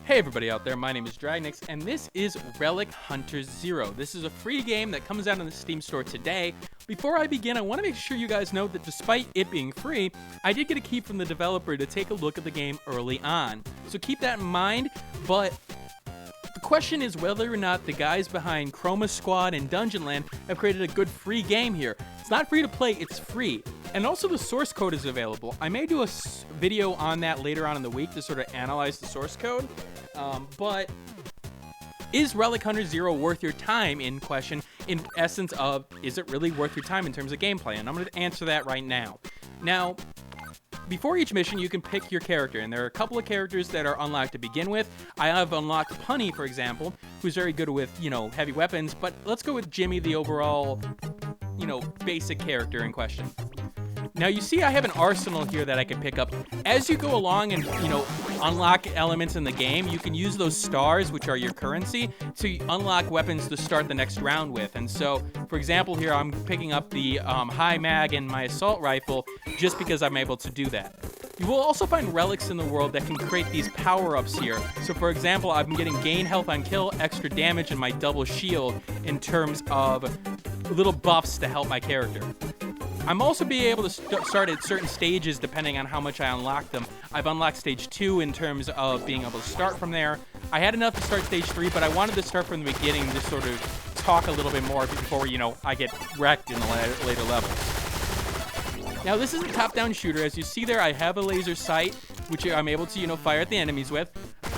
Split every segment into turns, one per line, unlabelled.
Hey everybody out there, my name is Dragnix, and this is Relic Hunters 0. This is a free game that comes out on the Steam store today. Before I begin, I want to make sure you guys know that despite it being free, I did get a key from the developer to take a look at the game early on. So keep that in mind, but the question is whether or not the guys behind Chroma Squad and Dungeonland have created a good free game here. It's not free to play, it's free. And also the source code is available. I may do a video on that later on in the week to sort of analyze the source code. But is Relic Hunter 0 worth your time in question, in essence of, is it really worth your time in terms of gameplay? And I'm going to answer that right now. Now, before each mission, you can pick your character, and there are a couple of characters that are unlocked to begin with. I have unlocked Punny, for example, who's very good with, heavy weapons, but let's go with Jimmy, the overall, basic character in question. Now, you see I have an arsenal here that I can pick up. As you go along and, unlock elements in the game, you can use those stars, which are your currency, to unlock weapons to start the next round with. And so, for example, here I'm picking up the high mag and my assault rifle just because I'm able to do that. You will also find relics in the world that can create these power-ups here. So, for example, I'm getting gain health on kill, extra damage, and my double shield in terms of little buffs to help my character. I'm also being able to start at certain stages depending on how much I unlock them. I've unlocked stage 2 in terms of being able to start from there. I had enough to start stage 3, but I wanted to start from the beginning to sort of talk a little bit more before, I get wrecked in the later levels. Now, this is a top-down shooter. As you see there, I have a laser sight, which I'm able to, fire at the enemies with.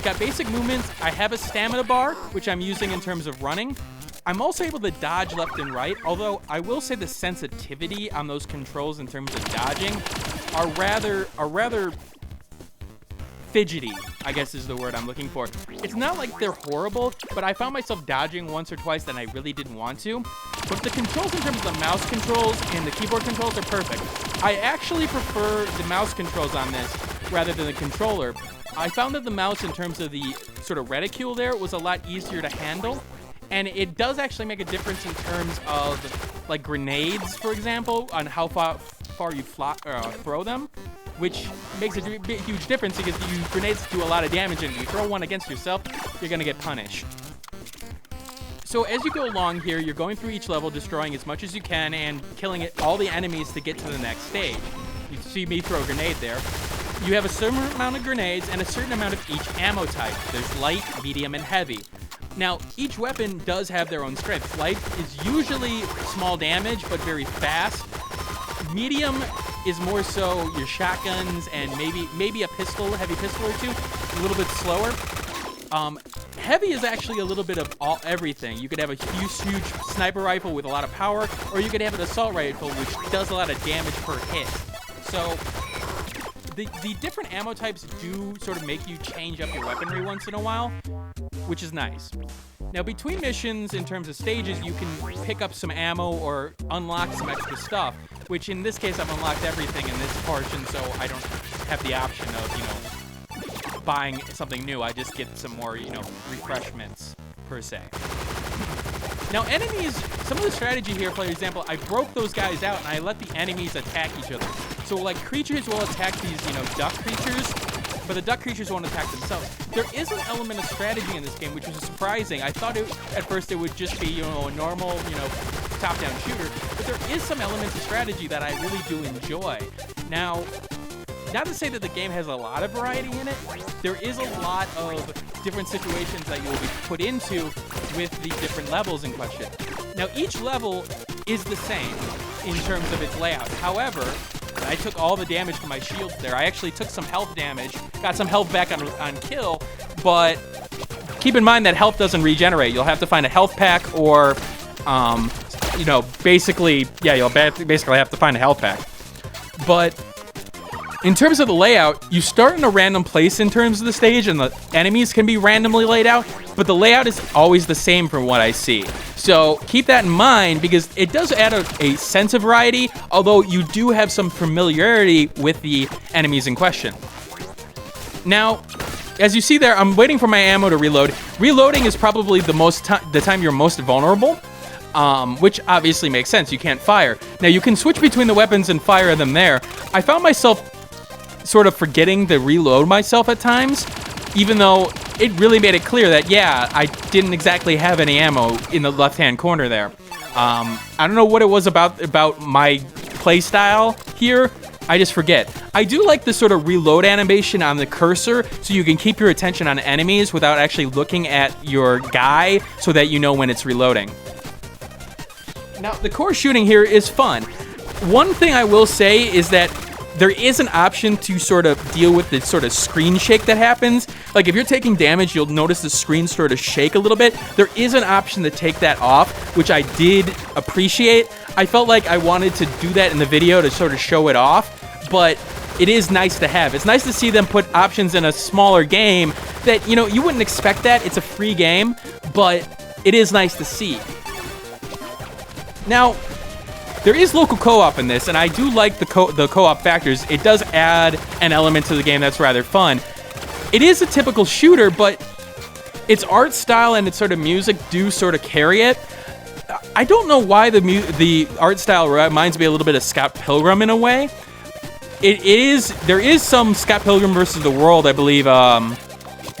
Got basic movements. I have a stamina bar, which I'm using in terms of running. I'm also able to dodge left and right, although I will say the sensitivity on those controls in terms of dodging are rather fidgety, I guess is the word I'm looking for. It's not like they're horrible, but I found myself dodging once or twice that I really didn't want to. But the controls in terms of the mouse controls and the keyboard controls are perfect. I actually prefer the mouse controls on this rather than the controller. I found that the mouse in terms of the sort of reticule there was a lot easier to handle. And it does actually make a difference in terms of, like, grenades, for example, on how far you throw them, which makes a huge difference because grenades do a lot of damage, and if you throw one against yourself, you're going to get punished. So as you go along here, you're going through each level, destroying as much as you can, and killing all the enemies to get to the next stage. You see me throw a grenade there. You have a certain amount of grenades and a certain amount of each ammo type. There's light, medium, and heavy. Now, each weapon does have their own strengths. Light is usually small damage, but very fast. Medium is more so your shotguns and maybe a pistol, heavy pistol or two, a little bit slower. Heavy is actually a little bit of everything. You could have a huge sniper rifle with a lot of power, or you could have an assault rifle, which does a lot of damage per hit. So the different ammo types do sort of make you change up your weaponry once in a while, which is nice. Now, between missions, in terms of stages, you can pick up some ammo or unlock some extra stuff, which in this case, I've unlocked everything in this portion, so I don't have the option of, buying something new. I just get some more, refreshments, per se. Now, enemies, some of the strategy here, for example, I broke those guys out, and I let the enemies attack each other. So, like, creatures will attack these, duck creatures, but the duck creatures won't attack themselves. There is an element of strategy in this game, which was surprising. I thought at first it would just be, a normal, top-down shooter, but there is some elements of strategy that I really do enjoy. Now, not to say that the game has a lot of variety in it, there is a lot of different situations that you will be put into with the different levels in question. Now, each level is the same in terms of its layout. However, I took all the damage from my shields there. I actually took some health damage, got some health back on kill, but keep in mind that health doesn't regenerate. You'll have to find a health pack or, basically have to find a health pack. But in terms of the layout, you start in a random place in terms of the stage, and the enemies can be randomly laid out, but the layout is always the same from what I see. So keep that in mind, because it does add a sense of variety, although you do have some familiarity with the enemies in question. Now, as you see there, I'm waiting for my ammo to reload. Reloading is probably the time you're most vulnerable. which obviously makes sense. You can't fire. Now, you can switch between the weapons and fire them there. I found myself sort of forgetting to reload myself at times, even though it really made it clear that, yeah, I didn't exactly have any ammo in the left-hand corner there. I don't know what it was about my playstyle here. I just forget. I do like the sort of reload animation on the cursor, so you can keep your attention on enemies without actually looking at your guy, so that you know when it's reloading. Now, the core shooting here is fun. One thing I will say is that there is an option to sort of deal with the sort of screen shake that happens. Like, if you're taking damage, you'll notice the screen sort of shake a little bit. There is an option to take that off, which I did appreciate. I felt like I wanted to do that in the video to sort of show it off, but it is nice to have. It's nice to see them put options in a smaller game that, you know, you wouldn't expect that. It's a free game, but it is nice to see. Now, there is local co-op in this, and I do like the co-op factors. It does add an element to the game that's rather fun. It is a typical shooter, but its art style and its sort of music do sort of carry it. I don't know why the art style reminds me a little bit of Scott Pilgrim in a way. There is some Scott Pilgrim versus the World, I believe,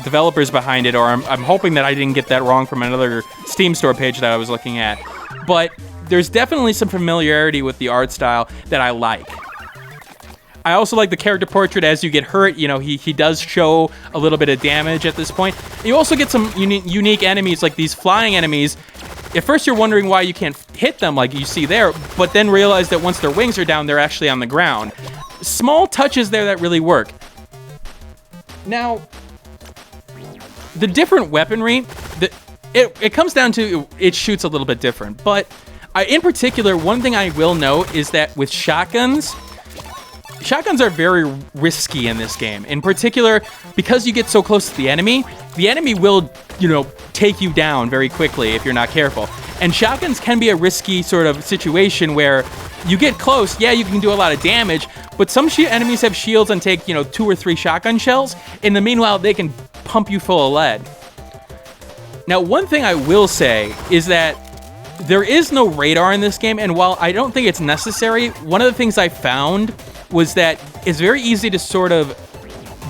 developers behind it, or I'm hoping that I didn't get that wrong from another Steam store page that I was looking at. But there's definitely some familiarity with the art style that I like. I also like the character portrait. As you get hurt, you know, he does show a little bit of damage at this point. You also get some unique enemies, like these flying enemies. At first you're wondering why you can't hit them like you see there, but then realize that once their wings are down, they're actually on the ground. Small touches there that really work. Now, the different weaponry, it comes down to it shoots a little bit different, but in particular, one thing I will note is that with shotguns are very risky in this game. In particular, because you get so close to the enemy will, you know, take you down very quickly if you're not careful. And shotguns can be a risky sort of situation where you get close, yeah, you can do a lot of damage, but some enemies have shields and take, you know, 2 or 3 shotgun shells. In the meanwhile, they can pump you full of lead. Now, one thing I will say is that there is no radar in this game, and while I don't think it's necessary, one of the things I found was that it's very easy to sort of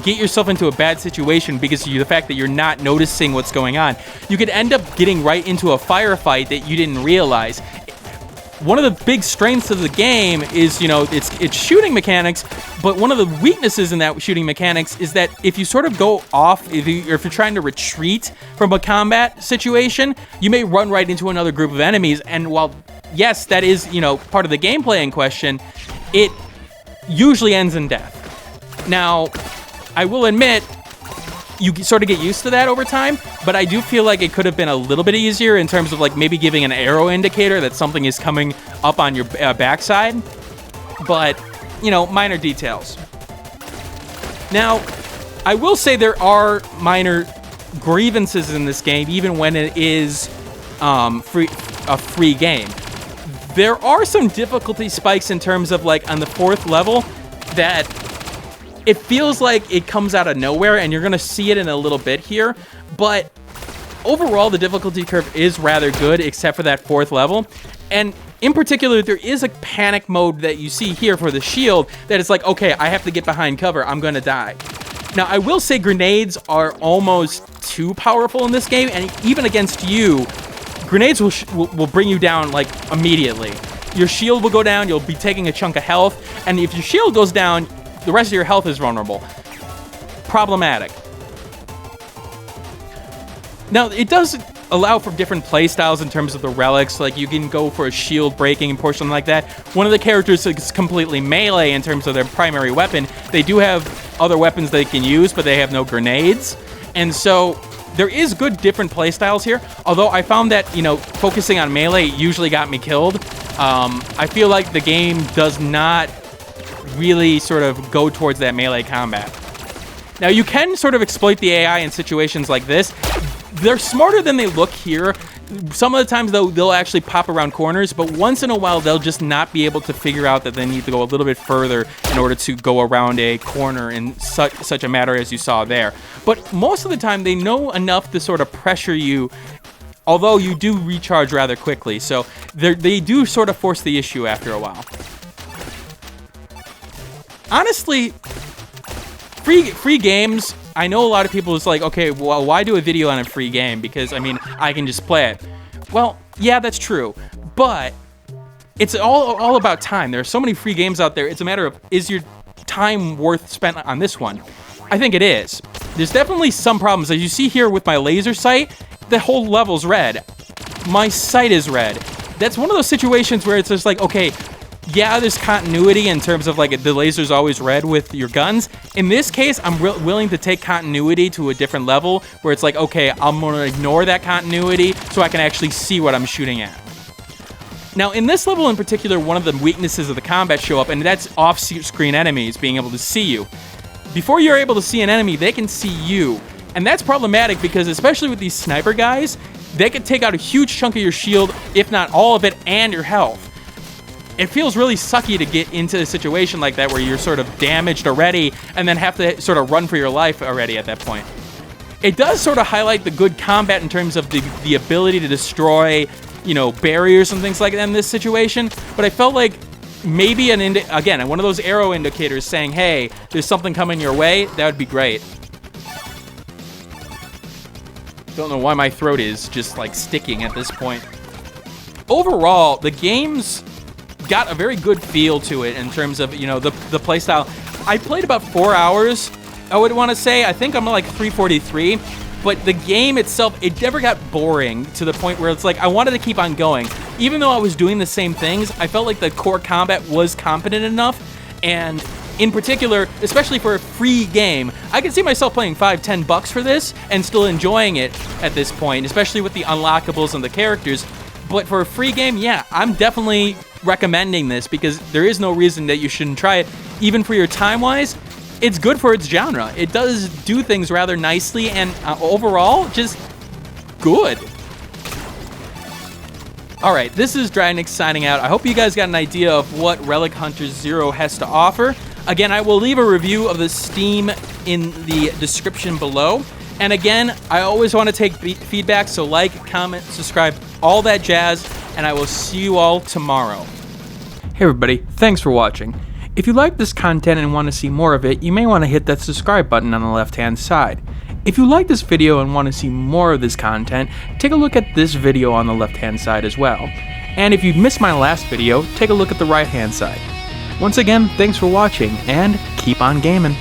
get yourself into a bad situation because of the fact that you're not noticing what's going on. You could end up getting right into a firefight that you didn't realize. One of the big strengths of the game is, you know, its shooting mechanics, but one of the weaknesses in that shooting mechanics is that if you sort of go off, or if you're trying to retreat from a combat situation, you may run right into another group of enemies, and while, yes, that is, you know, part of the gameplay in question, it usually ends in death. Now, I will admit, you sort of get used to that over time, but I do feel like it could have been a little bit easier in terms of like maybe giving an arrow indicator that something is coming up on your backside, but, you know, minor details. Now, I will say there are minor grievances in this game, even when it is a free game. There are some difficulty spikes in terms of like on the 4th level that it feels like it comes out of nowhere, and you're going to see it in a little bit here, but overall the difficulty curve is rather good except for that 4th level. And in particular, there is a panic mode that you see here for the shield that is like, okay, I have to get behind cover, I'm going to die. Now, I will say grenades are almost too powerful in this game, and even against you, grenades will bring you down like immediately. Your shield will go down, you'll be taking a chunk of health, and if your shield goes down, the rest of your health is vulnerable. Problematic. Now, it does allow for different play styles in terms of the relics. Like, you can go for a shield breaking portion like that. One of the characters is completely melee in terms of their primary weapon. They do have other weapons they can use, but they have no grenades. And so there is good different play styles here. Although I found that, you know, focusing on melee usually got me killed. I feel like the game does not really sort of go towards that melee combat. Now, you can sort of exploit the AI in situations like this. They're smarter than they look here. Some of the times, though, they'll actually pop around corners, but once in a while, they'll just not be able to figure out that they need to go a little bit further in order to go around a corner in such a matter as you saw there. But most of the time, they know enough to sort of pressure you although you do recharge rather quickly, so they do sort of force the issue after a while. Honestly, free games, I know a lot of people is like, okay, well, why do a video on a free game? Because, I mean, I can just play it. Well, yeah, that's true, but it's all about time. There are so many free games out there. It's a matter of, is your time worth spent on this one? I think it is. There's definitely some problems. As you see here with my laser sight, the whole level's red. My sight is red. That's one of those situations where it's just like, okay, yeah, there's continuity in terms of like the laser's always red with your guns. In this case, I'm willing to take continuity to a different level where it's like, okay, I'm gonna ignore that continuity so I can actually see what I'm shooting at. Now, in this level in particular, one of the weaknesses of the combat show up, and that's off-screen enemies being able to see you. Before you're able to see an enemy, they can see you. And that's problematic because, especially with these sniper guys, they can take out a huge chunk of your shield, if not all of it, and your health. It feels really sucky to get into a situation like that where you're sort of damaged already and then have to sort of run for your life already at that point. It does sort of highlight the good combat in terms of the ability to destroy, you know, barriers and things like that in this situation, but I felt like maybe again, one of those arrow indicators saying, hey, there's something coming your way, that would be great. Don't know why my throat is just like sticking at this point. Overall, the game's got a very good feel to it in terms of, you know, the playstyle. I played about 4 hours, I would want to say. I think I'm like 343, but the game itself, it never got boring to the point where it's like I wanted to keep on going. Even though I was doing the same things, I felt like the core combat was competent enough, and in particular, especially for a free game, I can see myself playing $5-10 for this and still enjoying it at this point, especially with the unlockables and the characters. But for a free game, yeah, I'm definitely recommending this because there is no reason that you shouldn't try it. Even for your time-wise, it's good for its genre. It does do things rather nicely, and overall, just good. Alright, this is Dragnix signing out. I hope you guys got an idea of what Relic Hunters 0 has to offer. Again, I will leave a review of the Steam in the description below. And again, I always want to take feedback, so like, comment, subscribe, all that jazz, and I will see you all tomorrow. Hey everybody, thanks for watching. If you like this content and want to see more of it, you may want to hit that subscribe button on the left-hand side. If you like this video and want to see more of this content, take a look at this video on the left-hand side as well. And if you missed my last video, take a look at the right-hand side. Once again, thanks for watching, and keep on gaming.